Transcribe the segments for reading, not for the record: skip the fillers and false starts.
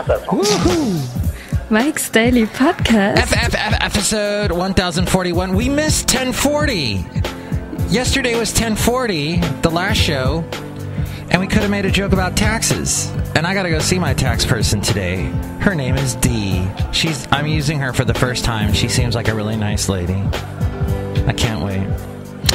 Woohoo! Mike's Daily Podcast. Episode 1041. We missed 1040. Yesterday was 1040, the last show, and we could have made a joke about taxes. And I gotta go see my tax person today. Her name is Dee. I'm using her for the first time. She seems like a really nice lady. I can't wait.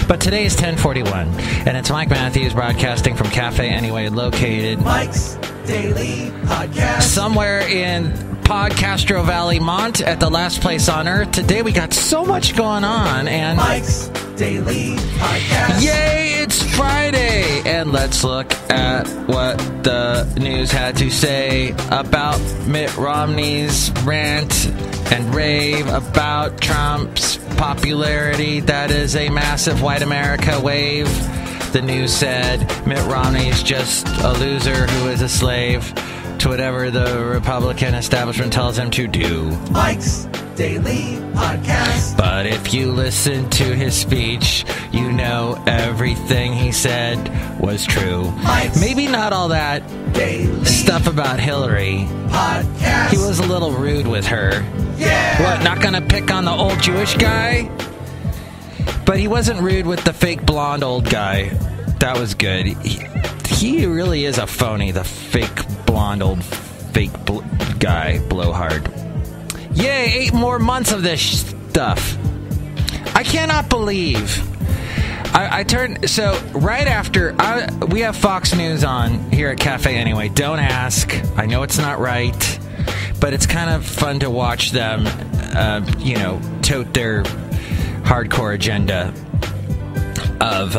But today is 1041, and it's Mike Matthews broadcasting from Cafe Anyway, located Mike's Daily Podcast. somewhere in Podcastro Valley, Mont, at the last place on earth. Today we got so much going on, and Mike's Daily Podcast. Yay, it's Friday! And let's look at what the news had to say about Mitt Romney's rant and rave about Trump's popularity. That is a massive white America wave. The news said Mitt Romney's just a loser who is a slave to whatever the Republican establishment tells him to do. Mike's Daily Podcast. But if you listen to his speech, you know everything he said was true. Mike's Maybe not all that Daily stuff about Hilary. Podcast. He was a little rude with her. Yeah. What, not gonna pick on the old Jewish guy? But he wasn't rude with the fake blonde old guy. That was good. He really is a phony, the fake blonde old guy, blowhard. Yay, 8 more months of this stuff. I cannot believe. I turned, so right after, we have Fox News on here at Cafe Anyway. Don't ask. I know it's not right, but it's kind of fun to watch them, tote their hardcore agenda of,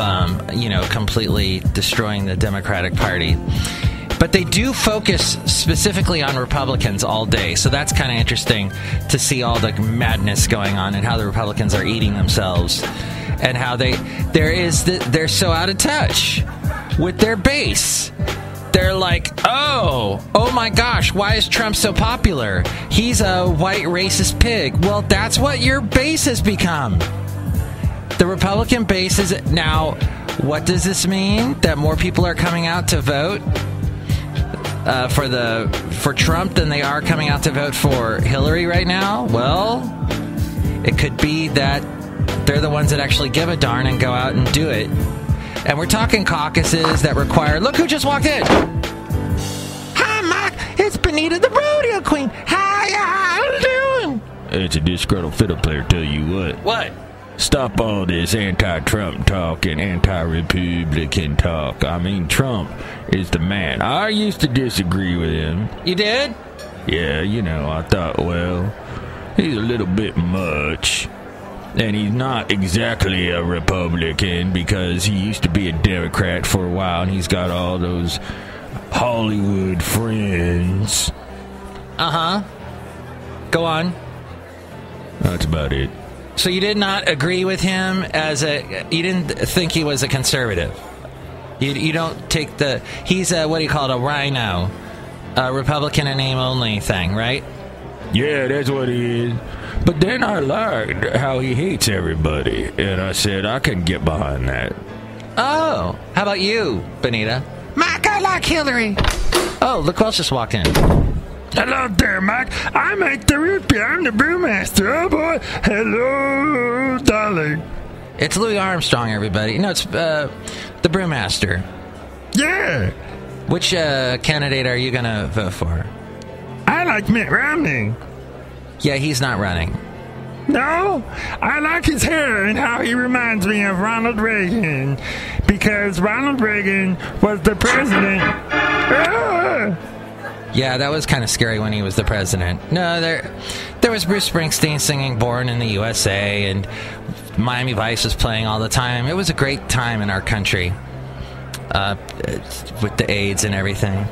completely destroying the Democratic Party. But they do focus specifically on Republicans all day, so that's kind of interesting to see all the madness going on and how the Republicans are eating themselves and how they're so out of touch with their base. They're like, oh my gosh, why is Trump so popular? He's a white racist pig. Well, that's what your base has become. The Republican base is now. What does this mean? That more people are coming out to vote for Trump than they are coming out to vote for Hilary right now? Well, it could be that they're the ones that actually give a darn and go out and do it. And we're talking caucuses that require... Look who just walked in! Hi, Mike! It's Benita, the rodeo queen! Hi, how you doing? It's a disgruntled fiddle player, tell you what. What? Stop all this anti-Trump talk and anti-Republican talk. I mean, Trump is the man. I used to disagree with him. You did? Yeah, I thought, well, he's a little bit much. And he's not exactly a Republican because he used to be a Democrat for a while, and he's got all those Hollywood friends. Uh-huh. Go on. That's about it. So you did not agree with him you didn't think he was a conservative. You don't take he's what do you call it, a rhino, a Republican in name only thing, right? Yeah, that's what he is. But then I liked how he hates everybody, and I said I can get behind that. Oh, how about you, Benita? Mike, I like Hilary. Oh, look who else just walked in. Hello there, Mike. I'm Mike the Root Beer. I'm the Brewmaster. Oh, boy. Hello, darling. It's Louis Armstrong, everybody. No, it's the Brewmaster. Yeah. Which candidate are you going to vote for? I like Mitt Romney. Yeah, he's not running. No, I like his hair and how he reminds me of Ronald Reagan. Because Ronald Reagan was the president. Yeah, that was kind of scary when he was the president. No, there was Bruce Springsteen singing Born in the USA, and Miami Vice was playing all the time. It was a great time in our country with the AIDS and everything.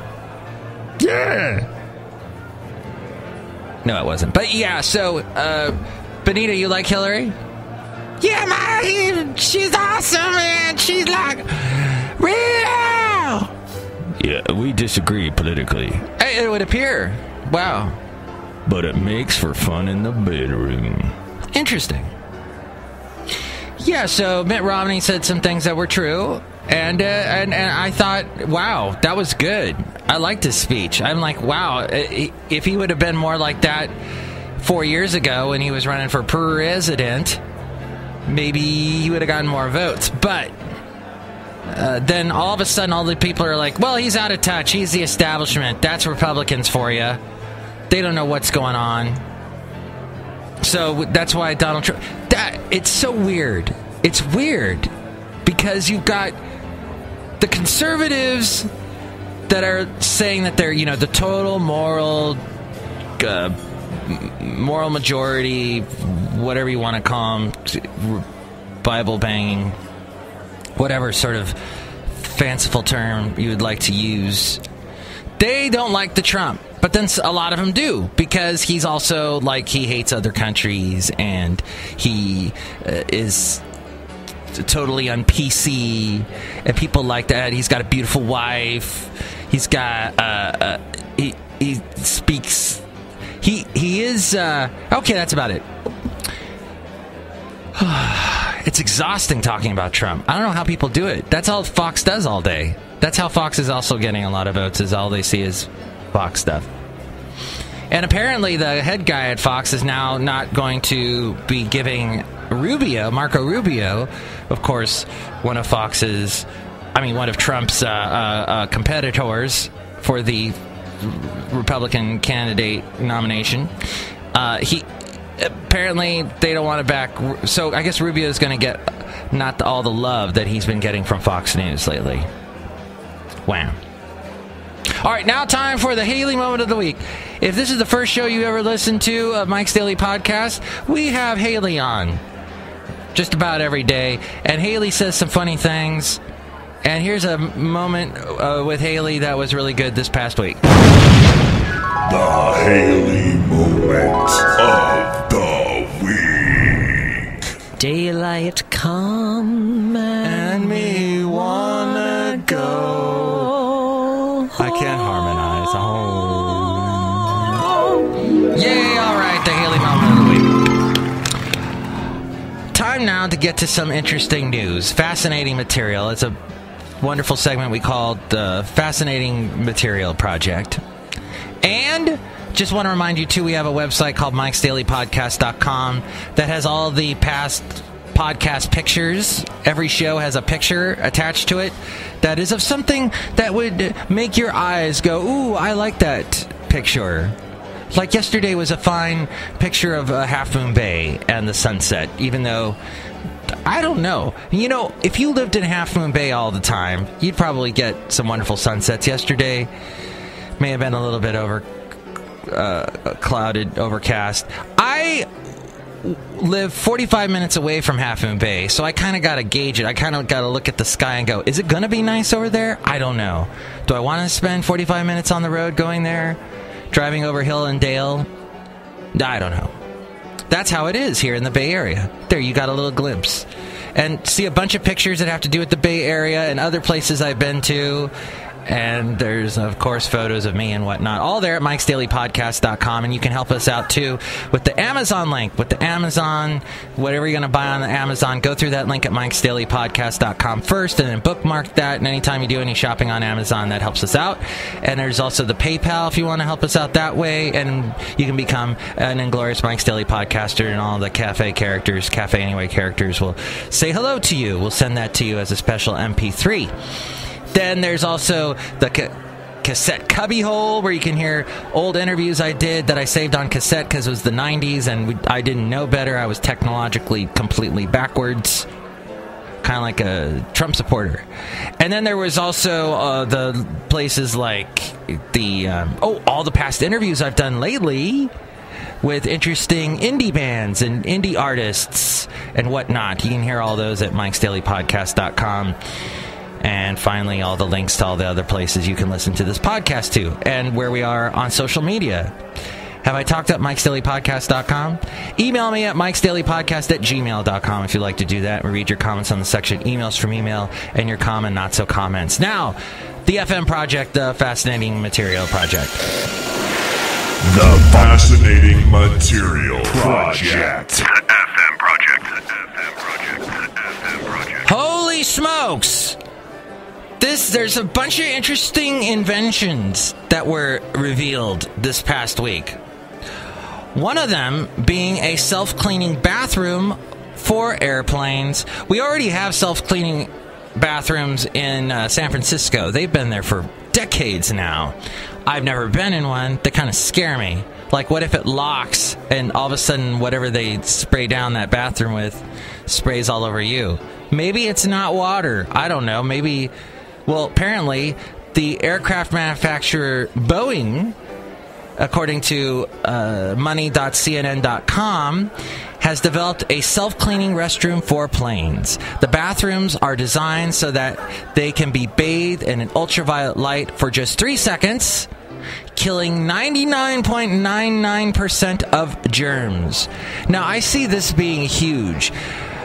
Yeah. No, it wasn't. But yeah, so, Benita, you like Hilary? Yeah, she's awesome, man. She's like real. Yeah, we disagree politically. It would appear. Wow. But it makes for fun in the bedroom. Interesting. Yeah, so Mitt Romney said some things that were true, and I thought, wow, that was good. I liked his speech. I'm like, wow, if he would have been more like that 4 years ago when he was running for president, maybe he would have gotten more votes. But then all of a sudden, all the people are like, well, he's out of touch. He's the establishment. That's Republicans for you. They don't know what's going on. So that's why Donald Trump... It's so weird. It's weird because you've got the conservatives that are saying that they're, the total moral majority, whatever you want to call them, Bible banging, whatever sort of fanciful term you would like to use. They don't like the Trump, but then a lot of them do, because he's also he hates other countries, and he is totally un-PC, and people like that. He's got a beautiful wife. He's got he speaks. He is okay. That's about it. It's exhausting talking about Trump. I don't know how people do it. That's all Fox does all day. That's how Fox is also getting a lot of votes, is all they see is Fox stuff. And apparently the head guy at Fox is now not going to be giving Marco Rubio, of course, one of Trump's competitors for the Republican candidate nomination. Apparently they don't want to back, so I guess Rubio is going to get not all the love that he's been getting from Fox News lately. Wow. All right, now time for the Haley moment of the week. If this is the first show you ever listened to of Mike's Daily Podcast, we have Haley on just about every day, and Haley says some funny things. And here's a moment with Haley that was really good this past week. The Haley moment of the week. Daylight come and me wanna go. I can't harmonize. Oh. Yay, all right, the Haley moment of the week. Time now to get to some interesting news. Fascinating material. It's a wonderful segment we called the Fascinating Material Project. And just want to remind you, too, we have a website called MIKEs-DAILY-PODCAST-1041-Nuts that has all the past podcast pictures. Every show has a picture attached to it that is of something that would make your eyes go, ooh, I like that picture. Like yesterday was a fine picture of Half Moon Bay and the sunset, even though, I don't know. If you lived in Half Moon Bay all the time, you'd probably get some wonderful sunsets. Yesterday may have been a little bit clouded, overcast. I live 45 minutes away from Half Moon Bay, so I kind of got to gauge it. I kind of got to look at the sky and go, is it going to be nice over there? I don't know. Do I want to spend 45 minutes on the road going there, driving over hill and dale? I don't know. That's how it is here in the Bay Area. There, you got a little glimpse. And see a bunch of pictures that have to do with the Bay Area and other places I've been to. And there's, of course, photos of me and whatnot. All there at MIKEs-DAILY-PODCAST.com. And you can help us out, too, with the Amazon link. With the Amazon, whatever you're going to buy on the Amazon, go through that link at MIKEs-DAILY-PODCAST.com first, and then bookmark that. And anytime you do any shopping on Amazon, that helps us out. And there's also the PayPal if you want to help us out that way. And you can become an Inglorious Mike's Daily Podcaster, and all the Cafe Anyway characters will say hello to you. We'll send that to you as a special MP3. Then there's also the cassette cubbyhole, where you can hear old interviews I did that I saved on cassette because it was the 90s and I didn't know better. I was technologically completely backwards, kind of like a Trump supporter. And then there was also the places like all the past interviews I've done lately with interesting indie bands and indie artists and whatnot. You can hear all those at MIKEs-DAILY-PODCAST.com. And finally, all the links to all the other places you can listen to this podcast to, and where we are on social media. Have I talked up MIKEs-DAILY-PODCAST.com? Email me at MIKES-DAILY-PODCAST@gmail.com if you'd like to do that. We read your comments on the section Emails from Email and your common not-so comments. Now, the FM Project, the Fascinating Material Project. The Fascinating Material Project. FM Project. Holy smokes! there's a bunch of interesting inventions that were revealed this past week. One of them being a self-cleaning bathroom for airplanes. We already have self-cleaning bathrooms in San Francisco. They've been there for decades now. I've never been in one. They kind of scare me. Like, what if it locks and all of a sudden whatever they spray down that bathroom with sprays all over you? Maybe it's not water. I don't know. Maybe, well, apparently the aircraft manufacturer Boeing, according to money.cnn.com, has developed a self-cleaning restroom for planes. The bathrooms are designed so that they can be bathed in an ultraviolet light for just 3 seconds, killing 99.99% of germs. Now, I see this being huge.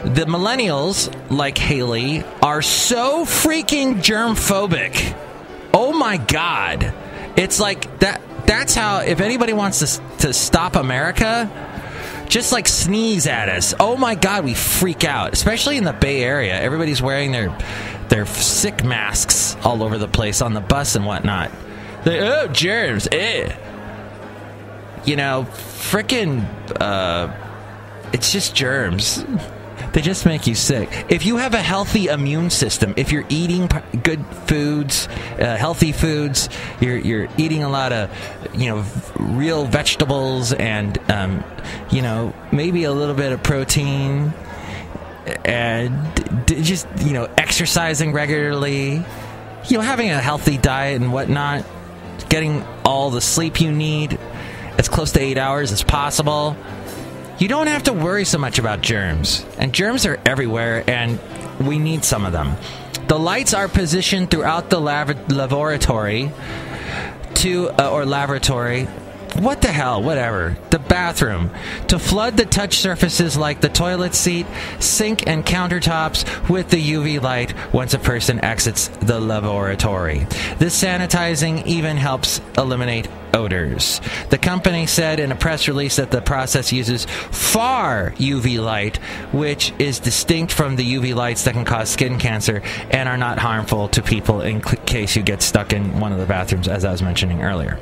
The millennials, like Haley, are so freaking germ-phobic. Oh my God. It's like that. That's how, if anybody wants to stop America, just like sneeze at us. Oh my God, we freak out. Especially in the Bay Area. Everybody's wearing their sick masks all over the place on the bus and whatnot. Oh, germs. You know, frickin', it's just germs. They just make you sick. If you have a healthy immune system, if you're eating good foods, healthy foods, you're eating a lot of, real vegetables and, maybe a little bit of protein, and just, exercising regularly, having a healthy diet and whatnot, getting all the sleep you need, as close to 8 hours as possible, you don't have to worry so much about germs. And germs are everywhere, and we need some of them. The lights are positioned throughout the laboratory what the hell, whatever, the bathroom, to flood the touch surfaces like the toilet seat, sink, and countertops with the UV light once a person exits the laboratory. This sanitizing even helps eliminate odors. The company said in a press release that the process uses far UV light, which is distinct from the UV lights that can cause skin cancer and are not harmful to people in case you get stuck in one of the bathrooms, as I was mentioning earlier.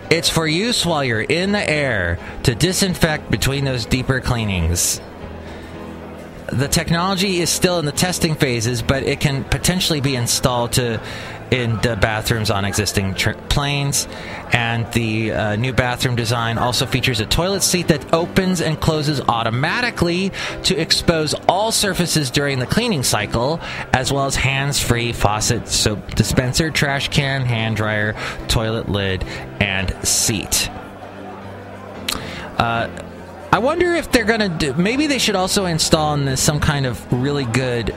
It's for use while you're in the air to disinfect between those deeper cleanings. The technology is still in the testing phases, but it can potentially be installed in the bathrooms on existing planes. And the new bathroom design also features a toilet seat that opens and closes automatically to expose all surfaces during the cleaning cycle, as well as hands-free faucet, soap dispenser, trash can, hand dryer, toilet lid, and seat. I wonder if they're going to do... Maybe they should also install in this some kind of really good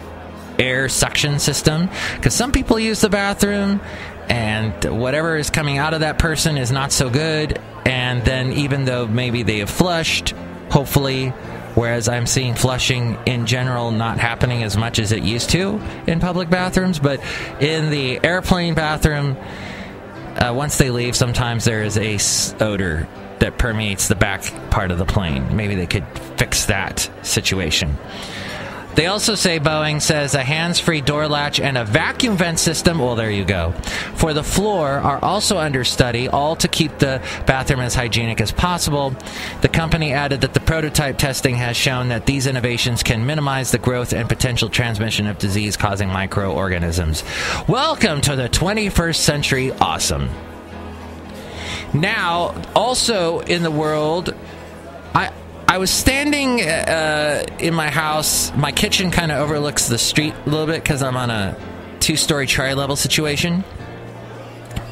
air suction system, because some people use the bathroom and whatever is coming out of that person is not so good, and then even though maybe they have flushed, hopefully, whereas I'm seeing flushing in general not happening as much as it used to in public bathrooms, but in the airplane bathroom, once they leave, sometimes there is a odor that permeates the back part of the plane. Maybe they could fix that situation. They also say, Boeing says, a hands-free door latch and a vacuum vent system, well, there you go, for the floor are also under study, all to keep the bathroom as hygienic as possible. The company added that the prototype testing has shown that these innovations can minimize the growth and potential transmission of disease-causing microorganisms. Welcome to the 21st century awesome. Now, also in the world, I was standing in my house. My kitchen kind of overlooks the street a little bit because I'm on a 2-story tri-level situation.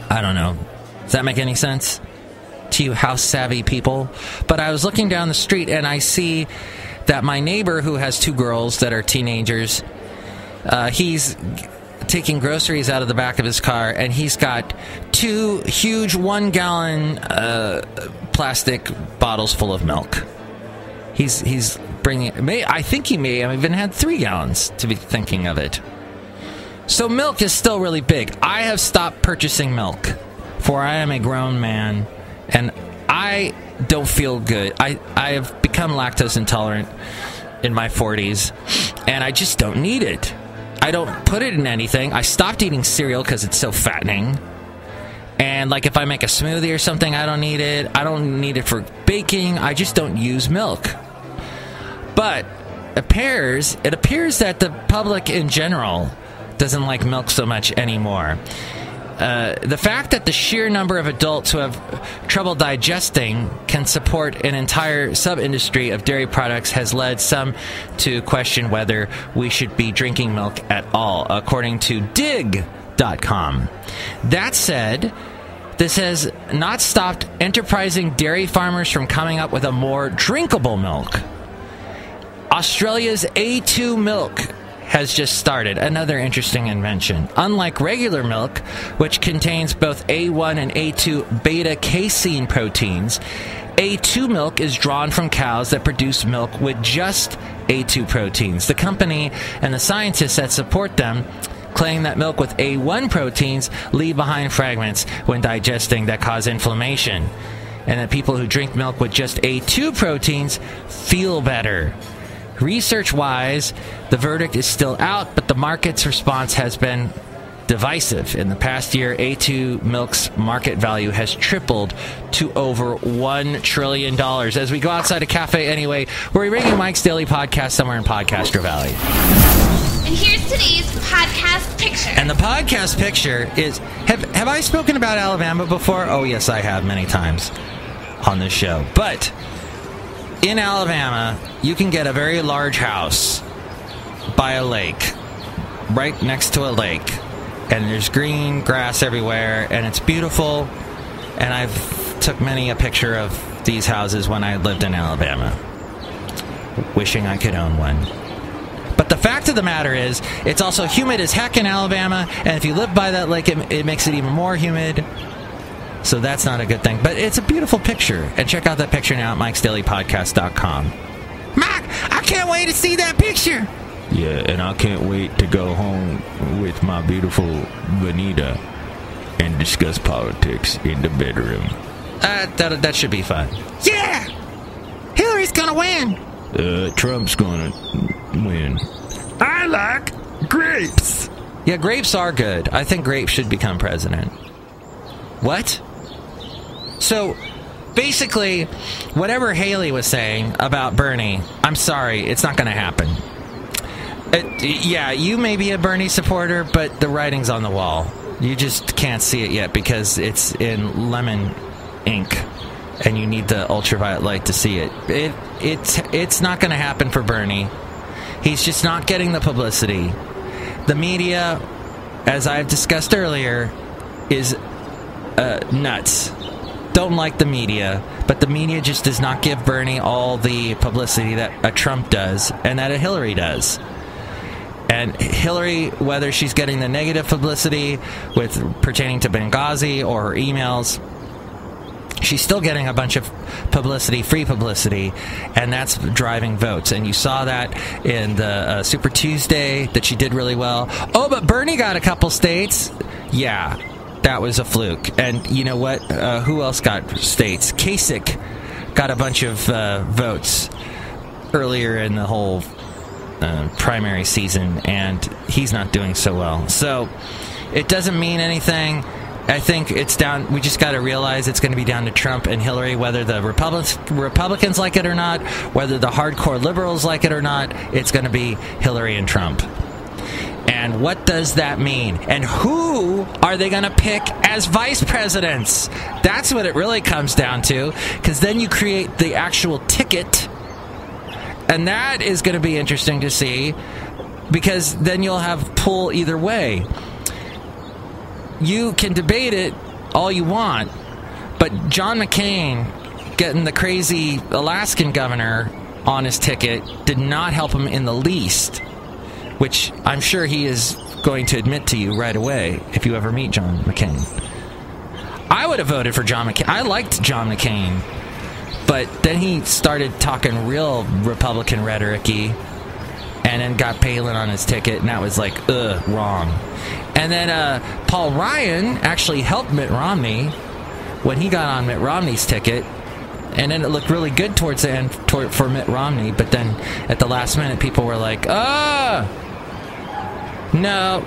I don't know. Does that make any sense to you house-savvy people? But I was looking down the street, and I see that my neighbor, who has 2 girls that are teenagers, he's taking groceries out of the back of his car, and he's got 2 huge 1-gallon plastic bottles full of milk. He's bringing... I think he may have even had 3 gallons, to be thinking of it. So milk is still really big. I have stopped purchasing milk, for I am a grown man, and I don't feel good. I have become lactose intolerant in my 40s, and I just don't need it. I don't put it in anything. I stopped eating cereal because it's so fattening. And like if I make a smoothie or something, I don't need it. I don't need it for baking. I just don't use milk. But it appears that the public in general doesn't like milk so much anymore. The fact that the sheer number of adults who have trouble digesting can support an entire sub-industry of dairy products has led some to question whether we should be drinking milk at all, according to Dig.com. That said, this has not stopped enterprising dairy farmers from coming up with a more drinkable milk. Australia's A2 milk has just started, another interesting invention. Unlike regular milk, which contains both A1 and A2 beta-casein proteins, A2 milk is drawn from cows that produce milk with just A2 proteins. The company and the scientists that support them claim that milk with A1 proteins leave behind fragments when digesting that cause inflammation, and that people who drink milk with just A2 proteins feel better. Research-wise, the verdict is still out, but the market's response has been divisive. In the past year, A2 milk's market value has tripled to over $1 trillion. As we go outside a cafe anyway, we're bringing Mike's Daily Podcast somewhere in Podcaster Valley. And here's today's podcast picture. And the podcast picture is... Have I spoken about Alabama before? Oh, yes, I have many times on this show. But in Alabama, you can get a very large house by a lake, right next to a lake. And there's green grass everywhere, and it's beautiful. And I've took many a picture of these houses when I lived in Alabama, wishing I could own one. But the fact of the matter is, it's also humid as heck in Alabama, and if you live by that lake, it makes it even more humid. So that's not a good thing. But it's a beautiful picture. And check out that picture now at MIKEs-DAILY-PODCAST.com. Mike, I can't wait to see that picture. Yeah, and I can't wait to go home with my beautiful Benita and discuss politics in the bedroom. That should be fun. Yeah! Hillary's gonna win! Trump's gonna win. I like grapes! Yeah, grapes are good. I think grapes should become president. What? So, basically, whatever Haley was saying about Bernie, I'm sorry, it's not gonna happen. Yeah, you may be a Bernie supporter, but the writing's on the wall. You just can't see it yet because it's in lemon ink, and you need the ultraviolet light to see it. It's not going to happen for Bernie. He's just not getting the publicity. The media, as I've discussed earlier, is nuts. Don't like the media, but the media just does not give Bernie all the publicity that a Trump does and that a Hillary does. And Hilary, whether she's getting the negative publicity with pertaining to Benghazi or her emails, she's still getting a bunch of publicity, free publicity, and that's driving votes. And you saw that in the Super Tuesday that she did really well. Oh, but Bernie got a couple states. Yeah, that was a fluke. And you know what? Who else got states? Kasich got a bunch of votes earlier in the whole primary season, and he's not doing so well. So it doesn't mean anything. I think it's down. We just got to realize it's going to be down to Trump and Hillary, whether the Republicans like it or not, whether the hardcore liberals like it or not. It's going to be Hillary and Trump. And what does that mean? And who are they going to pick as vice presidents? That's what it really comes down to, because then you create the actual ticket. And that is going to be interesting to see, because then you'll have pull either way. You can debate it all you want, but John McCain getting the crazy Alaskan governor on his ticket did not help him in the least, which I'm sure he is going to admit to you right away if you ever meet John McCain. I would have voted for John McCain. I liked John McCain. But then he started talking real Republican rhetoric-y, and then got Palin on his ticket, and that was like, wrong. And then Paul Ryan actually helped Mitt Romney when he got on Mitt Romney's ticket, and then it looked really good towards the end for Mitt Romney, but then at the last minute, people were like, No.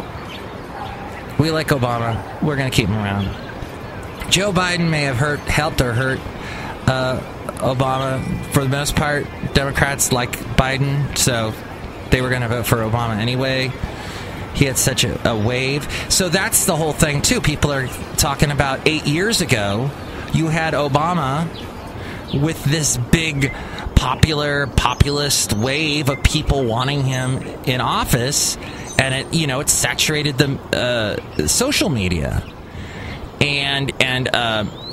We like Obama. We're going to keep him around. Joe Biden may have helped or hurt Obama. For the most part, Democrats like Biden, so they were going to vote for Obama anyway. He had such a wave. So that's the whole thing, too. People are talking about 8 years ago, you had Obama with this big populist wave of people wanting him in office, and it saturated the social media. And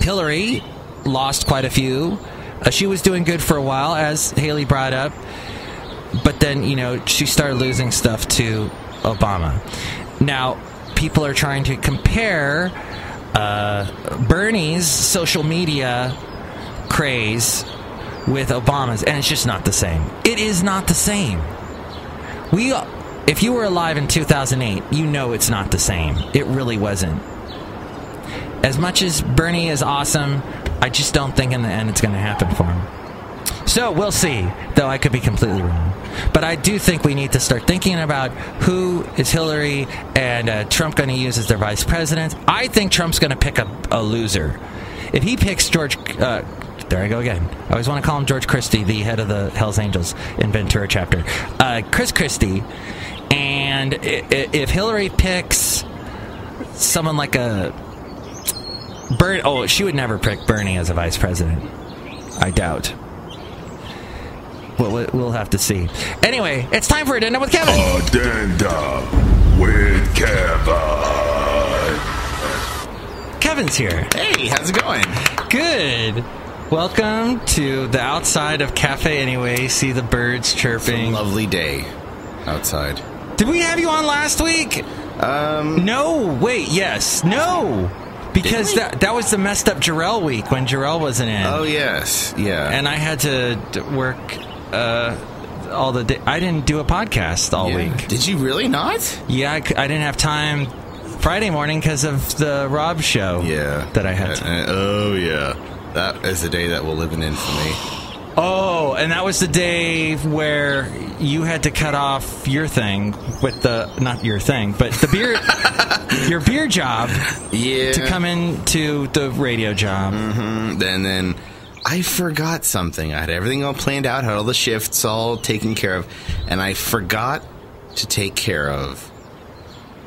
Hilary lost quite a few. She was doing good for a while, as Haley brought up, but then she started losing stuff to Obama. Now, people are trying to compare Bernie's social media craze with Obama's, and it's just not the same. It is not the same. If you were alive in 2008, it's not the same. It really wasn't. As much as Bernie is awesome, I just don't think in the end it's going to happen for him. So we'll see, though I could be completely wrong. But I do think we need to start thinking about who is Hillary and Trump going to use as their vice president. I think Trump's going to pick a loser. If he picks George... there I go again. I always want to call him George Christie, the head of the Hells Angels in Ventura chapter. Chris Christie. And if Hillary picks someone like a... she would never pick Bernie as a vice president. I doubt. We'll have to see. Anyway, it's time for Addendum with Kevin. Addendum with Kevin. Kevin's here. Hey, how's it going? Good. Welcome to the outside of Cafe Anyway. See the birds chirping. It's a lovely day outside. Did we have you on last week? No. Wait, yes. No. Because that was the messed up Jarrell week when Jarrell wasn't in. Oh, yes. Yeah. And I had to work all the day. I didn't do a podcast all week. Did you really not? Yeah, I didn't have time Friday morning because of the Rob show that I had. Oh, yeah. That is the day that will live in infamy. Oh, and that was the day where you had to cut off your thing with not your thing, but the beer, your beer job to come into the radio job. Mm-hmm. And then I forgot something. I had everything all planned out, had all the shifts all taken care of, and I forgot to take care of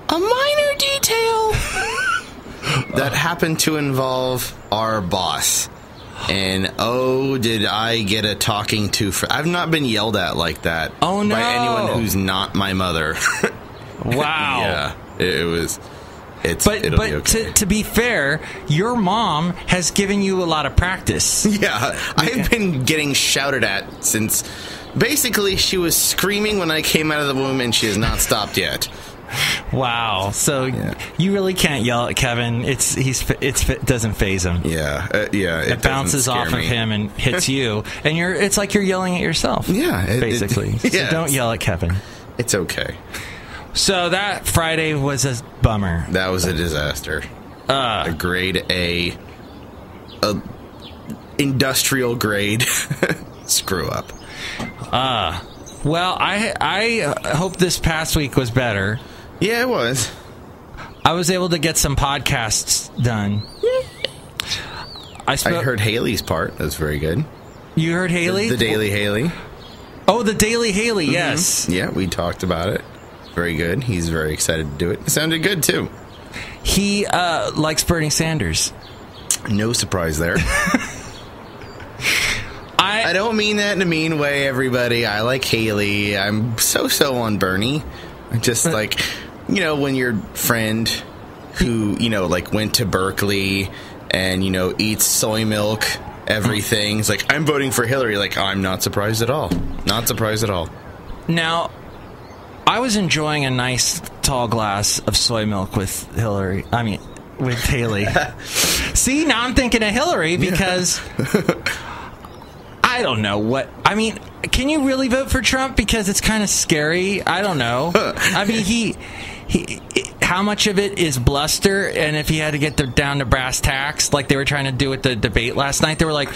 a minor detail that happened to involve our boss. And did I get a talking to? I've not been yelled at like that. Oh no! By anyone who's not my mother. Wow. Yeah, it was. But be okay. to be fair, your mom has given you a lot of practice. Yeah, I've been getting shouted at since. Basically, she was screaming when I came out of the womb, and she has not stopped yet. Wow. So you really can't yell at Kevin. It doesn't faze him. Yeah. It bounces off of him and hits you, and it's like you're yelling at yourself. Yeah. Basically. So don't yell at Kevin. It's okay. So that Friday was a bummer. That was a disaster. A grade A, industrial grade screw up. Well, I hope this past week was better. Yeah, it was. I was able to get some podcasts done. I heard Haley's part. That was very good. You heard Haley? The Daily Haley. Oh, the Daily Haley, yes. Yeah, we talked about it. Very good. He's very excited to do it. It sounded good, too. He likes Bernie Sanders. No surprise there. I don't mean that in a mean way, everybody. I like Haley. I'm so on Bernie. Just like, when your friend who, went to Berkeley and, eats soy milk, everything. It's like, I'm voting for Hillary. Like, I'm not surprised at all. Not surprised at all. Now, I was enjoying a nice tall glass of soy milk with Haley. See, now I'm thinking of Hillary because... I don't know what... I mean, can you really vote for Trump? Because it's kind of scary. I don't know. I mean, he how much of it is bluster? And if he had to get down to brass tacks, like they were trying to do at the debate last night, they were like,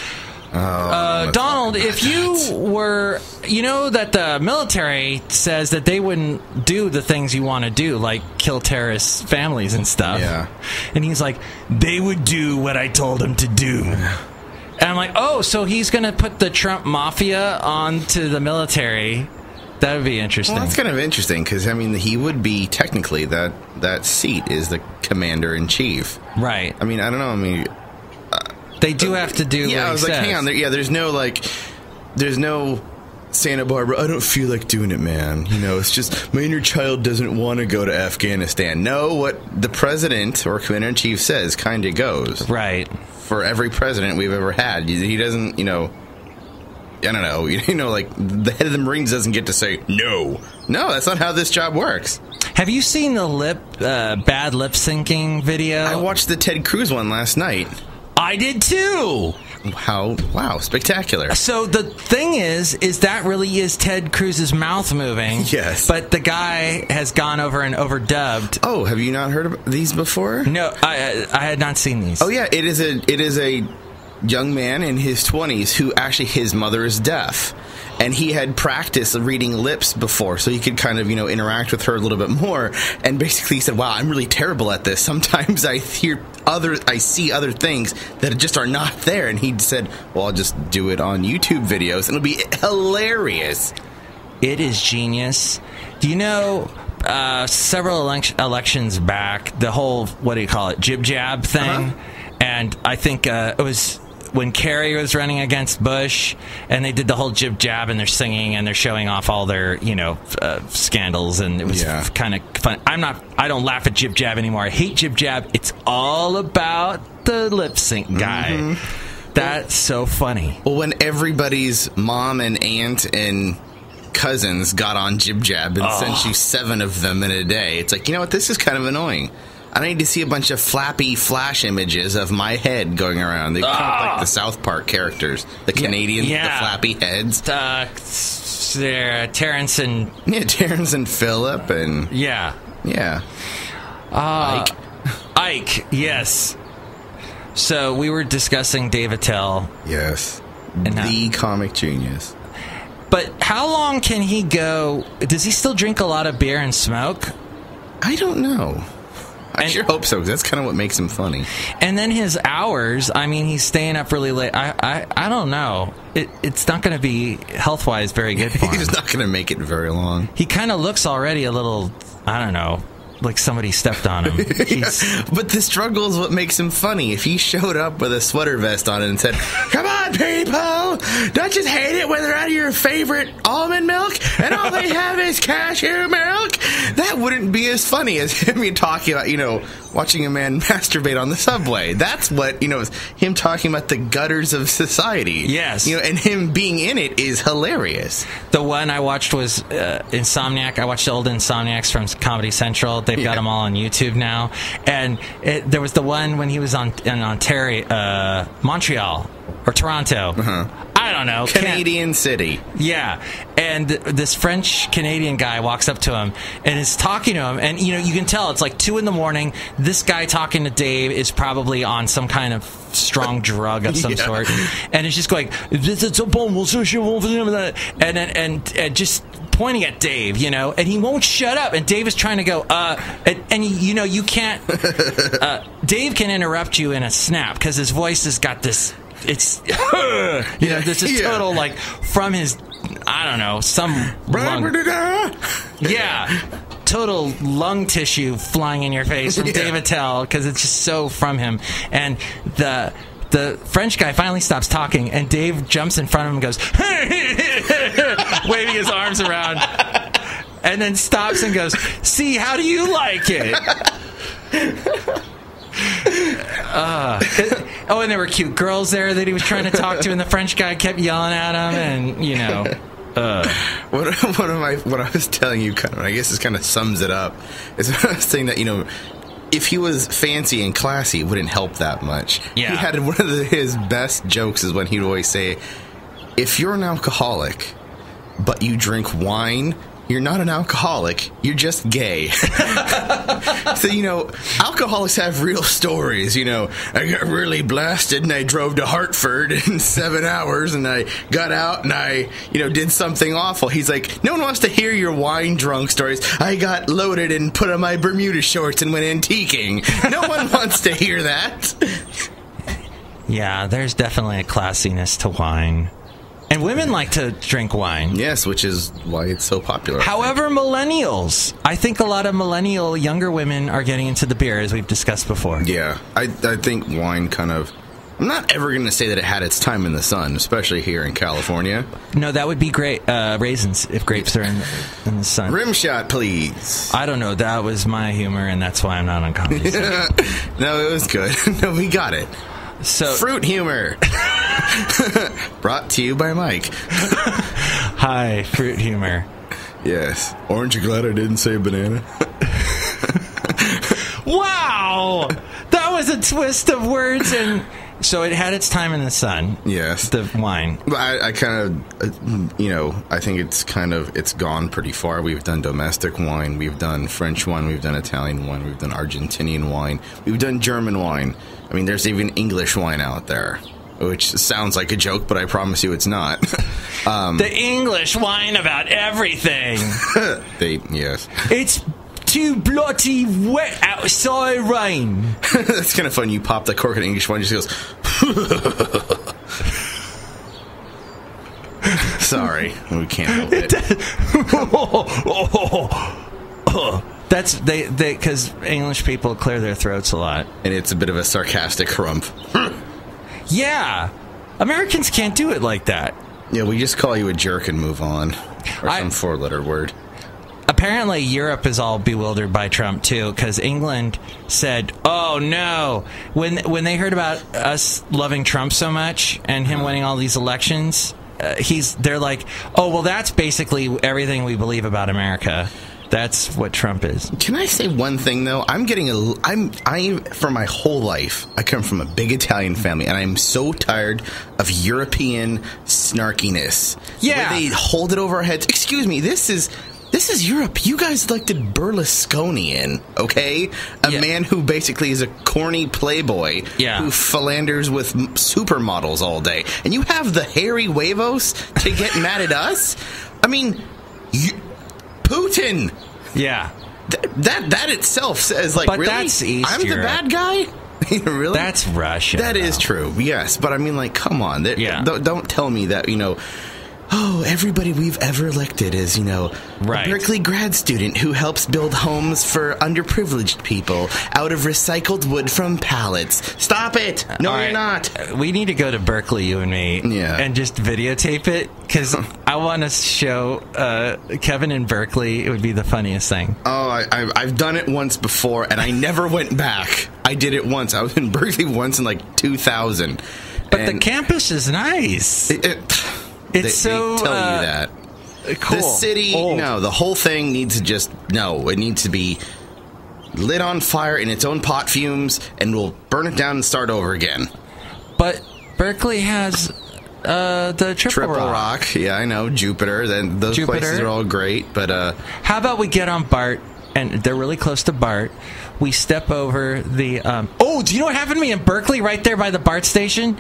Donald, if you were, you know that the military says that they wouldn't do the things you want to do, like kill terrorist families and stuff. Yeah. And he's like, they would do what I told them to do. And I'm like, oh, so he's going to put the Trump mafia onto the military. That would be interesting. Well, that's kind of interesting because, I mean, he would be technically that seat is the commander-in-chief. Right. I mean, I don't know. I mean, they do have to do what I was he like, says. hang on. There's no Santa Barbara, I don't feel like doing it, man. You know, it's just my inner child doesn't want to go to Afghanistan. No, what the president or commander-in-chief says kind of goes. Right. For every president we've ever had. He doesn't, you know... I don't know, like, the head of the Marines doesn't get to say, no. No, that's not how this job works. Have you seen the bad lip syncing video? I watched the Ted Cruz one last night. I did too! Wow, spectacular. So the thing is that really is Ted Cruz's mouth moving. Yes. But the guy has gone over and overdubbed. Oh, have you not heard of these before? No, I had not seen these. Oh, yeah, it is a young man in his 20s who actually his mother is deaf, and he had practiced reading lips before so he could kind of interact with her a little bit more, and basically he said, wow, I'm really terrible at this. Sometimes I see other things that just are not there, and he said, well, I'll just do it on YouTube videos and it'll be hilarious. It is genius. Do you know several elections back, the whole, what do you call it, jib jab thing? And I think it was when Kerry was running against Bush, and they did the whole jib jab, and they're singing and they're showing off all their scandals, and it was kind of fun. I don't laugh at jib jab anymore. I hate jib jab. It's all about the lip sync guy. Mm-hmm. That's so funny. Well, when everybody's mom and aunt and cousins got on jib jab and sent you 7 of them in a day, it's like, you know what, this is kind of annoying. I don't need to see a bunch of flappy flash images of my head going around. They kind of like the South Park characters. The Canadians with the flappy heads. Terrence and... Yeah, Terrence and Phillip and... Yeah. Ike, yes. So we were discussing Dave Attell. Yes. The comic genius. But how long can he go? Does he still drink a lot of beer and smoke? I don't know. I sure hope so, because that's kind of what makes him funny. And then his hours, I mean, he's staying up really late. I don't know. It's not going to be, health-wise, very good for him. He's not going to make it very long. He kind of looks already a little, I don't know, like somebody stepped on him. But the struggle is what makes him funny. If he showed up with a sweater vest on and said, come on, people, don't just hate it when they're out of your favorite almond milk and all they have is cashew milk, that wouldn't be as funny as him talking about, watching a man masturbate on the subway. That's what, him talking about the gutters of society. Yes. And him being in it is hilarious. The one I watched was Insomniac. I watched the old Insomniacs from Comedy Central. They've got them all on YouTube now. And there was the one when he was in Ontario, Montreal, or Toronto. I don't know. Canadian City. Yeah. And this French-Canadian guy walks up to him and is talking to him. And, you can tell it's like 2 a.m. This guy talking to Dave is probably on some kind of strong drug of some sort. And it's just going, and just pointing at Dave, and he won't shut up. And Dave is trying to go, you can't, Dave can interrupt you in a snap because his voice has got this, this is total, like, from his, I don't know, some lung, total lung tissue flying in your face from Dave Attell, because it's just so from him. And the French guy finally stops talking, and Dave jumps in front of him and goes, waving his arms around, and then stops and goes, see, how do you like it? And there were cute girls there that he was trying to talk to, and the French guy kept yelling at him, and, what I was telling you, kind of, I guess this kind of sums it up, is when I was saying that, if he was fancy and classy, it wouldn't help that much. Yeah. He had one of his best jokes is when he'd always say, if you're an alcoholic, but you drink wine you're not an alcoholic. You're just gay. So, alcoholics have real stories. I got really blasted and I drove to Hartford in 7 hours and I got out and I, did something awful. He's like, no one wants to hear your wine drunk stories. I got loaded and put on my Bermuda shorts and went antiquing. No one wants to hear that. Yeah, there's definitely a classiness to wine. And women like to drink wine. Yes, which is why it's so popular. However, millennials, I think a lot of millennial younger women are getting into the beer, as we've discussed before. Yeah, I think wine kind of... I'm not ever going to say that it had its time in the sun, especially here in California. No, that would be great. Raisins, if grapes are in the sun. Rim shot, please. I don't know. That was my humor, and that's why I'm not on comedy. No, it was good. No, we got it. So fruit humor. Brought to you by Mike. Hi, fruit humor. Yes. Aren't you glad I didn't say banana? Wow! That was a twist of words, and so it had its time in the sun. Yes. The wine. I kind of, I think it's gone pretty far. We've done domestic wine, we've done French wine, we've done Italian wine, we've done Argentinian wine, we've done German wine. I mean, there's even English wine out there, which sounds like a joke, but I promise you it's not. The English wine about everything. Yes. It's too bloody wet outside rain. That's kind of fun. You pop the cork of English wine, just goes... Sorry, we can't help it. That's because English people clear their throats a lot, and it's a bit of a sarcastic harumph. Yeah, Americans can't do it like that. Yeah, we just call you a jerk and move on, or some four-letter word. Apparently, Europe is all bewildered by Trump too, because England said, "Oh no!" When they heard about us loving Trump so much and him winning all these elections, they're like, "Oh well, that's basically everything we believe about America." That's what Trump is. Can I say one thing though? For my whole life, I come from a big Italian family, and I'm so tired of European snarkiness. Yeah, where they hold it over our heads. Excuse me, this is Europe. You guys elected Berlusconi in, okay? A man who basically is a corny playboy who philanders with supermodels all day, and you have the hairy huevos to get mad at us? I mean, Putin. Yeah. That itself says, like, but really? That's East I'm Europe. the bad guy? Really? That's Russia. That is true, yes. But I mean, like, come on. Don't tell me that, everybody we've ever elected is, a Berkeley grad student who helps build homes for underprivileged people out of recycled wood from pallets. Stop it! No, you're not. We need to go to Berkeley, you and me, and just videotape it, because I want to show Kevin in Berkeley. It would be the funniest thing. Oh, I've done it once before, and I never went back. I did it once. I was in Berkeley once in, 2000. But the campus is nice. They tell you that. Cool. The city, the whole thing needs to it needs to be lit on fire in its own pot fumes, and we'll burn it down and start over again. But Berkeley has the Triple Rock. Yeah, I know. Jupiter. Then those places are all great, but how about we get on BART, and they're really close to BART. We step over the... do you know what happened to me in Berkeley right there by the BART station?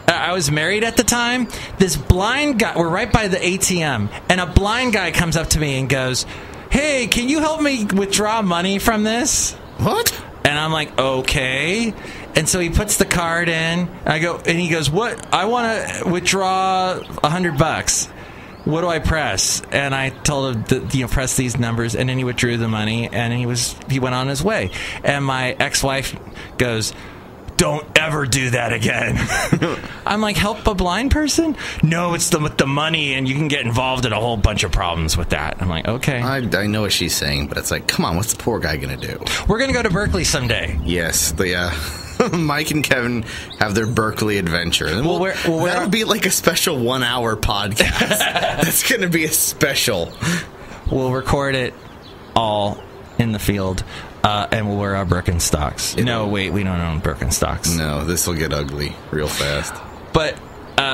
I was married at the time. This blind guy, we're right by the ATM, and a blind guy comes up to me and goes, "Hey, can you help me withdraw money from this?" What? And I'm like, "Okay." And so he puts the card in. And he goes, "What? I want to withdraw $100. What do I press?" And I told him, press these numbers, and then he withdrew the money, and he went on his way. And my ex-wife goes, "Don't ever do that again." I'm like, help a blind person? No, it's with the money, and you can get involved in a whole bunch of problems with that. I'm like, okay. I know what she's saying, but it's like, come on, what's the poor guy going to do? We're going to go to Berkeley someday. Yes, Mike and Kevin have their Berkeley adventure. And that'll be like a special 1 hour podcast. That's going to be a special. We'll record it all in the field. And we'll wear our Birkenstocks. No, wait, we don't own Birkenstocks. No, this will get ugly real fast. But,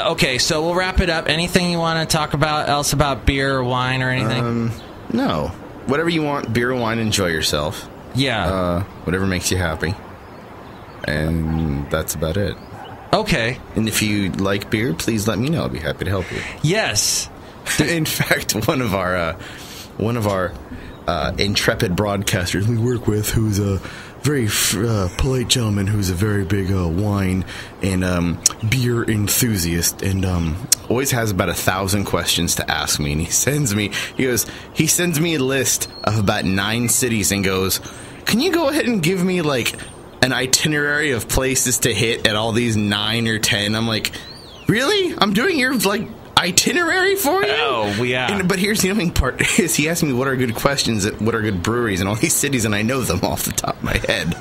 Okay, so we'll wrap it up. Anything you want to talk about else about beer or wine or anything? No. Whatever you want, beer or wine, enjoy yourself. Yeah. Whatever makes you happy. And that's about it. Okay. And if you like beer, please let me know. I'll be happy to help you. Yes. In fact, one of our intrepid broadcasters we work with, who's a very polite gentleman, who's a very big wine and beer enthusiast, and always has about 1,000 questions to ask me. And he sends me a list of about 9 cities and goes, "Can you go ahead and give me like an itinerary of places to hit at all these 9 or 10? I'm like, really? I'm doing your like itinerary for you? Oh, yeah. But here's the only part is he asked me what are good questions, what are good breweries in all these cities, and I know them off the top of my head.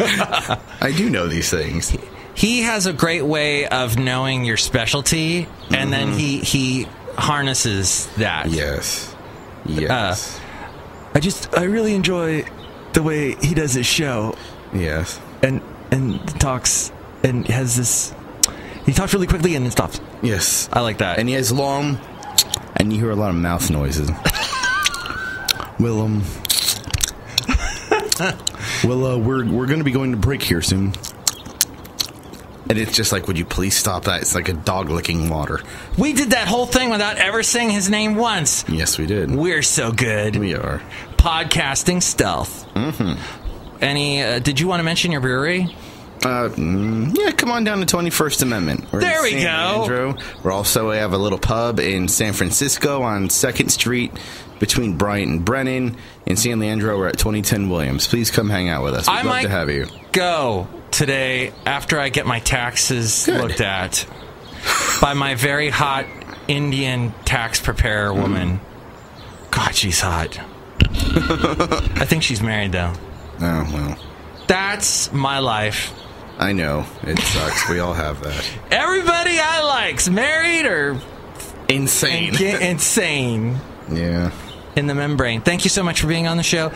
I do know these things. He has a great way of knowing your specialty, and then he harnesses that. Yes. I really enjoy the way he does his show. Yes. And talks and has this. He talks really quickly and then stops. Yes. I like that. And he has long, and you hear a lot of mouth noises. Well, we're going to be going to break here soon. And it's just like, would you please stop that? It's like a dog licking water. We did that whole thing without ever saying his name once. Yes, we did. We're so good. We are. Podcasting stealth. Did you want to mention your brewery? Yeah, come on down to 21st Amendment. There we go. Andrew. We're also, we have a little pub in San Francisco on 2nd Street between Bryant and Brennan. In San Leandro, we're at 2010 Williams. Please come hang out with us. We'd love to have you. Go today after I get my taxes looked at by my very hot Indian tax preparer woman. God, she's hot. I think she's married, though. Oh, well. That's my life. I know. It sucks. We all have that. Everybody I like's married or insane. Insane. Yeah. In the membrane. Thank you so much for being on the show.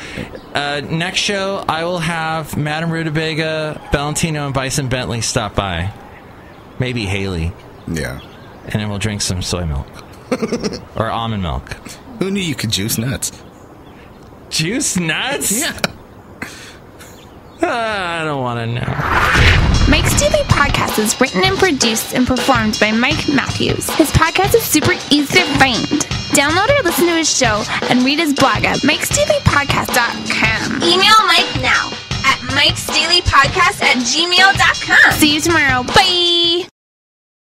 Next show, I will have Madame Rootabega, Valentino, and Bison Bentley stop by. Maybe Haley. Yeah. And then we'll drink some soy milk. Or almond milk. Who knew you could juice nuts? Juice nuts? Yeah. I don't want to know. Mike's Daily Podcast is written and produced and performed by Mike Matthews. His podcast is super easy to find. Download or listen to his show and read his blog at MIKEs-DAILY-PODCAST.com. Email Mike now at MIKEs-DAILY-PODCAST@gmail.com. See you tomorrow. Bye!